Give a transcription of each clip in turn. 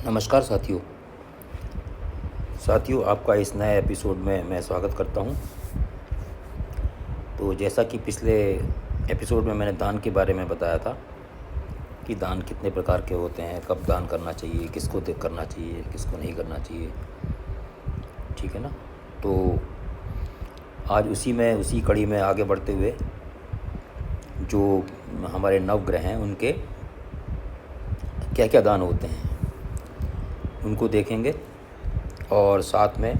नमस्कार साथियों, आपका इस नए एपिसोड में मैं स्वागत करता हूं। तो जैसा कि पिछले एपिसोड में मैंने दान के बारे में बताया था कि दान कितने प्रकार के होते हैं, कब दान करना चाहिए, किसको करना चाहिए, किसको नहीं करना चाहिए, ठीक है ना। तो आज उसी कड़ी में आगे बढ़ते हुए जो हमारे नवग्रह हैं उनके क्या क्या दान होते हैं उनको देखेंगे, और साथ में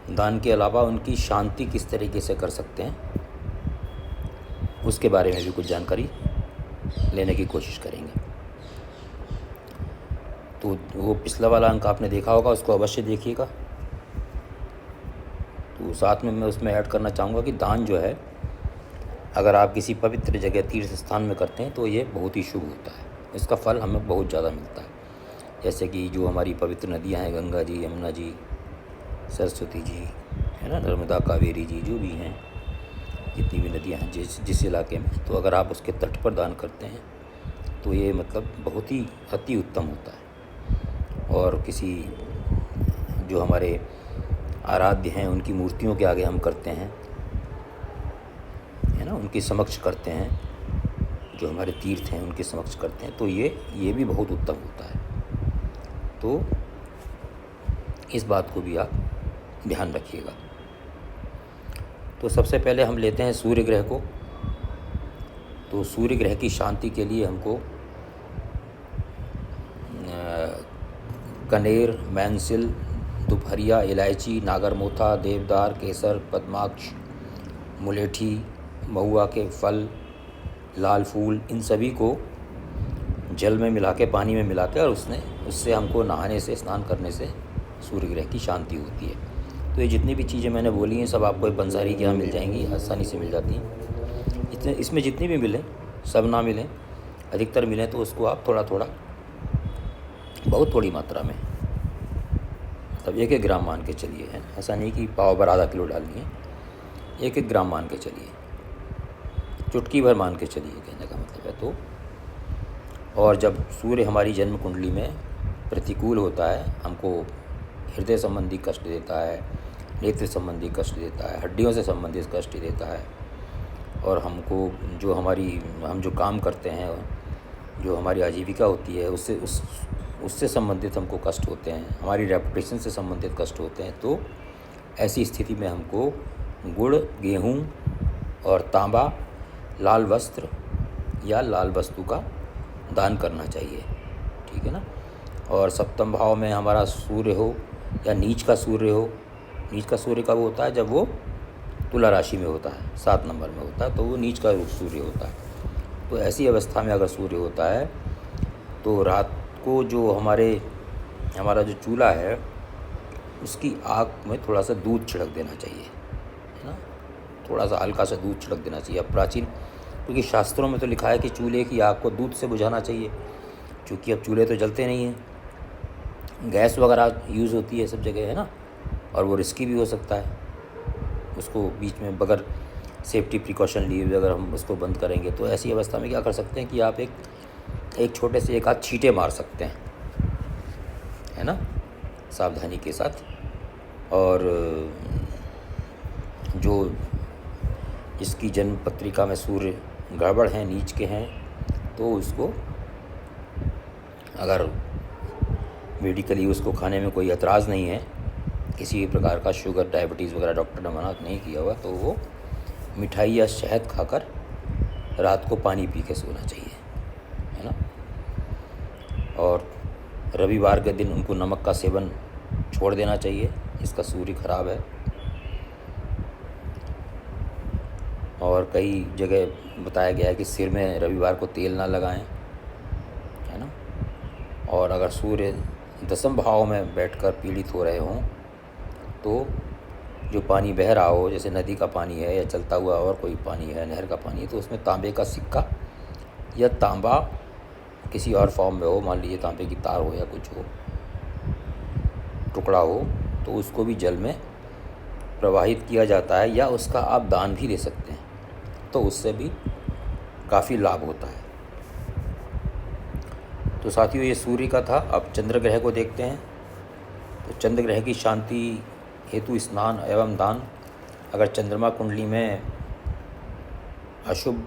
दान के अलावा उनकी शांति किस तरीके से कर सकते हैं उसके बारे में भी कुछ जानकारी लेने की कोशिश करेंगे। तो वो पिछला वाला अंक आपने देखा होगा, उसको अवश्य देखिएगा। तो साथ में मैं उसमें ऐड करना चाहूँगा कि दान जो है, अगर आप किसी पवित्र जगह तीर्थ स्थान में करते हैं तो ये बहुत ही शुभ होता है, इसका फल हमें बहुत ज़्यादा मिलता है। जैसे कि जो हमारी पवित्र नदियाँ हैं, गंगा जी, यमुना जी, सरस्वती जी, है ना, नर्मदा, कावेरी जी, जो भी हैं, जितनी भी नदियाँ हैं जिस इलाके में, तो अगर आप उसके तट पर दान करते हैं तो ये मतलब बहुत ही अति उत्तम होता है। और किसी जो हमारे आराध्य हैं उनकी मूर्तियों के आगे हम करते हैं, है ना, उनके समक्ष करते हैं, जो हमारे तीर्थ हैं उनके समक्ष करते हैं, तो ये भी बहुत उत्तम होता है। तो इस बात को भी आप ध्यान रखिएगा। तो सबसे पहले हम लेते हैं सूर्य ग्रह को। तो सूर्य ग्रह की शांति के लिए हमको कनेर, मैनसिल, दोपहरिया, इलायची, नागरमोथा, देवदार, केसर, पद्माक्ष, मुलेठी, महुआ के फल, लाल फूल, इन सभी को जल में मिला के, पानी में मिला के, और उससे हमको नहाने से, स्नान करने से सूर्य ग्रह की शांति होती है। तो ये जितनी भी चीज़ें मैंने बोली हैं सब आपको पंसारी के यहाँ मिल जाएंगी, आसानी से मिल जाती हैं। इसमें जितनी भी मिलें, सब ना मिलें, अधिकतर मिलें तो उसको आप थोड़ा थोड़ा, बहुत थोड़ी मात्रा में, मतलब 1-1 ग्राम मान के चलिए, है। ऐसा नहीं कि पाव भर आधा किलो डालनी है, 1-1 ग्राम मान के चलिए, चुटकी भर मान के चलिए, कहने का मतलब है। तो और जब सूर्य हमारी जन्म कुंडली में प्रतिकूल होता है, हमको हृदय संबंधी कष्ट देता है, नेत्र संबंधी कष्ट देता है, हड्डियों से संबंधित कष्ट देता है, और हमको जो हम जो काम करते हैं, जो हमारी आजीविका होती है, उससे संबंधित हमको कष्ट होते हैं, हमारी रेपुटेशन से संबंधित कष्ट होते हैं। तो ऐसी स्थिति में हमको गुड़, गेहूँ और तांबा, लाल वस्त्र या लाल वस्तु का दान करना चाहिए, ठीक है ना। और सप्तम भाव में हमारा सूर्य हो या नीच का सूर्य हो, नीच का सूर्य कब होता है? जब वो तुला राशि में होता है, 7 नंबर में होता है, तो वो नीच का सूर्य होता है। तो ऐसी अवस्था में अगर सूर्य होता है तो रात को जो हमारा जो चूल्हा है उसकी आग में थोड़ा सा दूध छिड़क देना चाहिए, है ना, थोड़ा सा हल्का सा दूध छिड़क देना चाहिए। अब प्राचीन, क्योंकि शास्त्रों में तो लिखा है कि चूल्हे की आग को दूध से बुझाना चाहिए, क्योंकि अब चूल्हे तो जलते नहीं हैं, गैस वगैरह यूज़ होती है सब जगह, है ना, और वो रिस्की भी हो सकता है। उसको बीच में बगैर सेफ्टी प्रिकॉशन लिए हुए अगर हम उसको बंद करेंगे, तो ऐसी अवस्था में क्या कर सकते हैं कि आप एक छोटे से 1 आध छींटे मार सकते हैं, है ना, सावधानी के साथ। और जो जिसकी जन्म पत्रिका में सूर्य गड़बड़ हैं, नीच के हैं, तो उसको अगर मेडिकली उसको खाने में कोई एतराज़ नहीं है, किसी भी प्रकार का शुगर, डायबिटीज़ वगैरह डॉक्टर ने मना नहीं किया हुआ, तो वो मिठाई या शहद खाकर रात को पानी पी के सोना चाहिए, है ना। और रविवार के दिन उनको नमक का सेवन छोड़ देना चाहिए, इसका सूर्य खराब है। और कई जगह बताया गया है कि सिर में रविवार को तेल ना लगाएं, है ना। और अगर सूर्य 10वें भाव में बैठकर पीड़ित हो रहे हों, तो जो पानी बह रहा हो, जैसे नदी का पानी है या चलता हुआ और कोई पानी है, नहर का पानी है, तो उसमें तांबे का सिक्का या तांबा किसी और फॉर्म में हो, मान लीजिए तांबे की तार हो या कुछ हो, टुकड़ा हो, तो उसको भी जल में प्रवाहित किया जाता है, या उसका आप दान भी दे सकते हैं, तो उससे भी काफ़ी लाभ होता है। तो तो साथियों ये सूर्य का था। अब चंद्र ग्रह को देखते हैं। तो चंद्र ग्रह की शांति हेतु स्नान एवं दान। अगर चंद्रमा कुंडली में अशुभ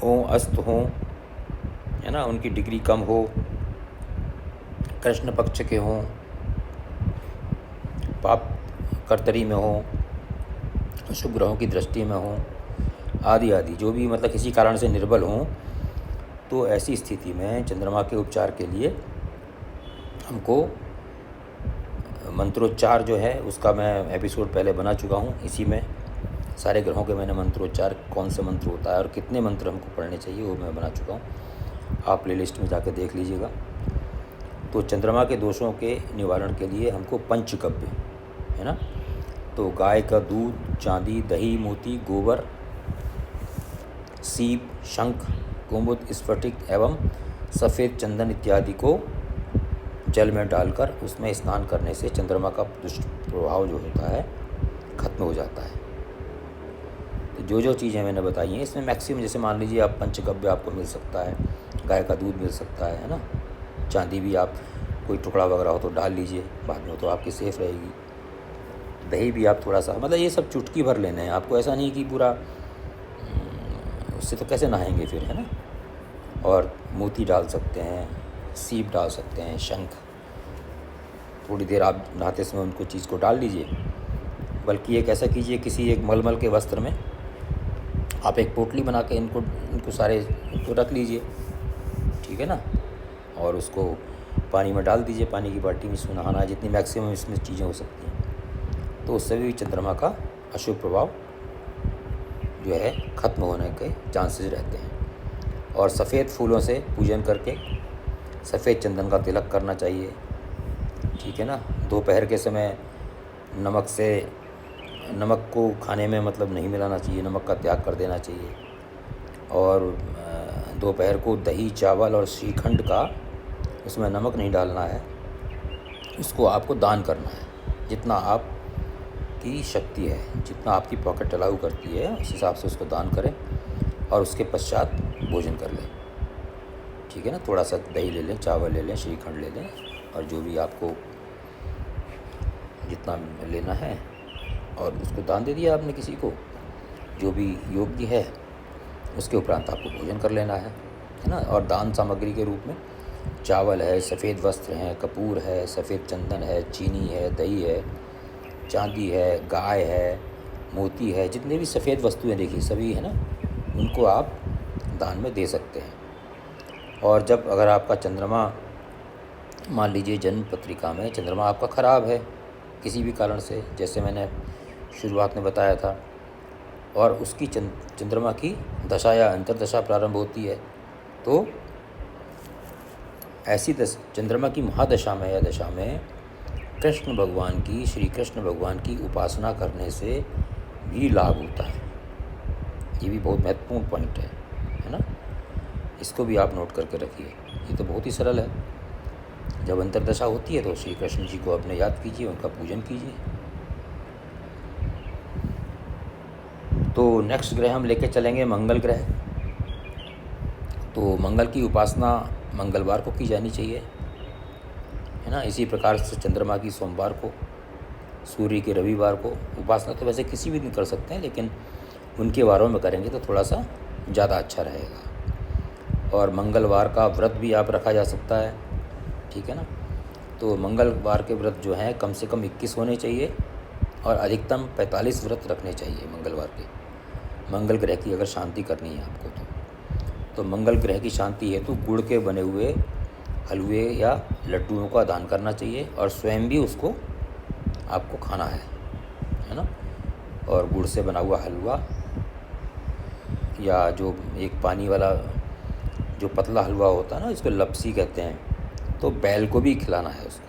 हो, अस्त हो, है ना, उनकी डिग्री कम हो, कृष्ण पक्ष के हों, पाप कर्तरी में हो, अशुभ ग्रहों की दृष्टि में हो, आदि आदि, जो भी मतलब किसी कारण से निर्बल हों, तो ऐसी स्थिति में चंद्रमा के उपचार के लिए हमको मंत्रोच्चार जो है उसका मैं एपिसोड पहले बना चुका हूँ। इसी में सारे ग्रहों के मैंने मंत्रोच्चार, कौन से मंत्र होता है और कितने मंत्र हमको पढ़ने चाहिए, वो मैं बना चुका हूँ। आप प्लेलिस्ट में जाकर देख लीजिएगा। तो चंद्रमा के दोषों के निवारण के लिए हमको पंचगव्य, है ना, तो गाय का दूध, चांदी, दही, मोती, गोबर, सीप, शंख, कुमुद, स्फटिक एवं सफ़ेद चंदन इत्यादि को जल में डालकर उसमें स्नान करने से चंद्रमा का दुष्ट प्रभाव जो होता है खत्म हो जाता है। तो जो जो चीज़ें मैंने बताई हैं इसमें मैक्सिमम, जैसे मान लीजिए आप पंचगव्य आपको मिल सकता है, गाय का दूध मिल सकता है ना, चांदी भी आप कोई टुकड़ा वगैरह हो तो डाल लीजिए, बाद में तो आपकी सेफ़ रहेगी। दही भी आप थोड़ा सा, मतलब ये सब चुटकी भर लेने हैं आपको, ऐसा नहीं कि पूरा, उससे तो कैसे नहाएंगे फिर, है ना। और मोती डाल सकते हैं, सीप डाल सकते हैं, शंख, थोड़ी देर आप नहाते समय उनको चीज़ को डाल लीजिए। बल्कि एक ऐसा कीजिए, किसी एक मलमल के वस्त्र में आप एक पोटली बना के इनको सारे इनको रख लीजिए, ठीक है ना, और उसको पानी में डाल दीजिए, पानी की बाल्टी में इसमें नहाना है, जितनी मैक्सिमम इसमें चीज़ें हो सकती हैं। तो उससे भी चंद्रमा का अशुभ प्रभाव जो है ख़त्म होने के चांसेस रहते हैं। और सफ़ेद फूलों से पूजन करके सफ़ेद चंदन का तिलक करना चाहिए, ठीक है ना। दोपहर के समय नमक को खाने में मतलब नहीं मिलाना चाहिए, नमक का त्याग कर देना चाहिए। और दोपहर को दही, चावल और श्रीखंड का, उसमें नमक नहीं डालना है, उसको आपको दान करना है। जितना आपकी शक्ति है, जितना आपकी पॉकेट अलाउ करती है, उस हिसाब से उसको दान करें और उसके पश्चात भोजन कर लें, ठीक है ना। थोड़ा सा दही ले लें, चावल ले लें, श्रीखंड ले लें, और जो भी आपको जितना लेना है, और उसको दान दे दिया आपने किसी को जो भी योग्य है। उसके उपरांत आपको भोजन कर लेना है ना। और दान सामग्री के रूप में चावल है, सफ़ेद वस्त्र हैं, कपूर है, सफ़ेद चंदन है, चीनी है, दही है, चांदी है, गाय है, मोती है, जितने भी सफ़ेद वस्तुएं देखिए सभी, है ना, उनको आप दान में दे सकते हैं। और जब अगर आपका चंद्रमा, मान लीजिए जन्म पत्रिका में चंद्रमा आपका ख़राब है किसी भी कारण से, जैसे मैंने शुरुआत में बताया था, और उसकी चंद्रमा की दशा या अंतर्दशा प्रारंभ होती है, तो ऐसी चंद्रमा की महादशा में या दशा में कृष्ण भगवान की, श्री कृष्ण भगवान की उपासना करने से भी लाभ होता है। ये भी बहुत महत्वपूर्ण पॉइंट है ना। इसको भी आप नोट करके रखिए। ये तो बहुत ही सरल है। जब अंतर्दशा होती है तो श्री कृष्ण जी को अपने याद कीजिए, उनका पूजन कीजिए। तो नेक्स्ट ग्रह हम लेके चलेंगे मंगल ग्रह। तो मंगल की उपासना मंगलवार को की जानी चाहिए, है ना। इसी प्रकार से चंद्रमा की सोमवार को, सूर्य की रविवार को। उपासना तो वैसे किसी भी दिन कर सकते हैं, लेकिन उनके वारों में करेंगे तो थोड़ा सा ज़्यादा अच्छा रहेगा। और मंगलवार का व्रत भी आप रखा जा सकता है, ठीक है ना। तो मंगलवार के व्रत जो हैं कम से कम 21 होने चाहिए और अधिकतम 45 व्रत रखने चाहिए मंगलवार के, मंगल ग्रह की अगर शांति करनी है आपको तो मंगल ग्रह की शांति हेतु गुड़ के बने हुए हलवे या लड्डुओं का दान करना चाहिए, और स्वयं भी उसको आपको खाना है ना। और गुड़ से बना हुआ हलवा, या जो एक पानी वाला जो पतला हलवा होता है ना, इसको लपसी कहते हैं, तो बैल को भी खिलाना है उसको।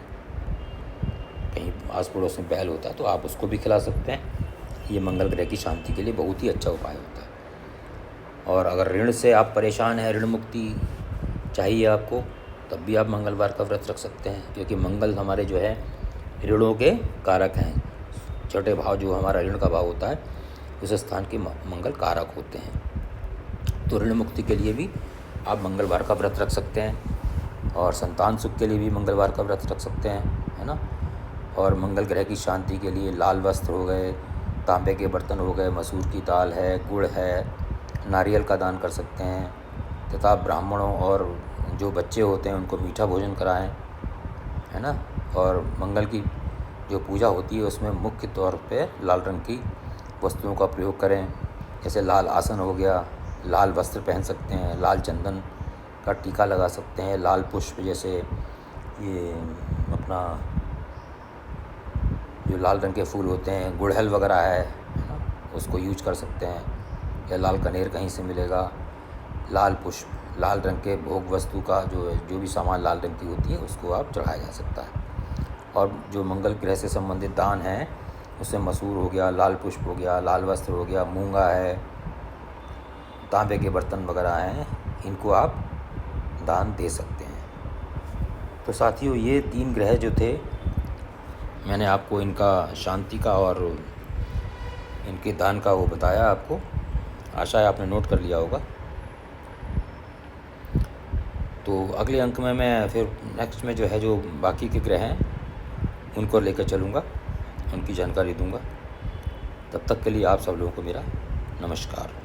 कहीं आस पड़ोस में बैल होता है तो आप उसको भी खिला सकते हैं। ये मंगल ग्रह की शांति के लिए बहुत ही अच्छा उपाय होता है। और अगर ऋण से आप परेशान हैं, ऋण मुक्ति चाहिए आपको, तब भी आप मंगलवार का व्रत रख सकते हैं, क्योंकि मंगल हमारे जो है ऋणों के कारक हैं। छठे भाव जो हमारा ऋण का भाव होता है, उस स्थान के मंगल कारक होते हैं। तो ऋण मुक्ति के लिए भी आप मंगलवार का व्रत रख सकते हैं, और संतान सुख के लिए भी मंगलवार का व्रत रख सकते हैं, है ना। और मंगल ग्रह की शांति के लिए लाल वस्त्र हो गए, तांबे के बर्तन हो गए, मसूर की दाल है, गुड़ है, नारियल का दान कर सकते हैं, तथा ब्राह्मणों और जो बच्चे होते हैं उनको मीठा भोजन कराएं, है ना। और मंगल की जो पूजा होती है उसमें मुख्य तौर पे लाल रंग की वस्तुओं का प्रयोग करें, जैसे लाल आसन हो गया, लाल वस्त्र पहन सकते हैं, लाल चंदन का टीका लगा सकते हैं, लाल पुष्प जैसे ये अपना जो लाल रंग के फूल होते हैं, गुड़हल वगैरह है ना, उसको यूज कर सकते हैं, या लाल कनेर कहीं से मिलेगा, लाल पुष्प, लाल रंग के भोग वस्तु का जो भी सामान लाल रंग की होती है उसको आप चढ़ाया जा सकता है। और जो मंगल ग्रह से संबंधित दान है उसमें मसूर हो गया, लाल पुष्प हो गया, लाल वस्त्र हो गया, मूंगा है, तांबे के बर्तन वगैरह हैं, इनको आप दान दे सकते हैं। तो साथियों, ये 3 ग्रह जो थे मैंने आपको इनका शांति का और इनके दान का वो बताया आपको। आशा है आपने नोट कर लिया होगा। तो अगले अंक में मैं फिर नेक्स्ट में जो है जो बाकी के ग्रह हैं उनको लेकर चलूँगा, उनकी जानकारी दूँगा। तब तक के लिए आप सब लोगों को मेरा नमस्कार।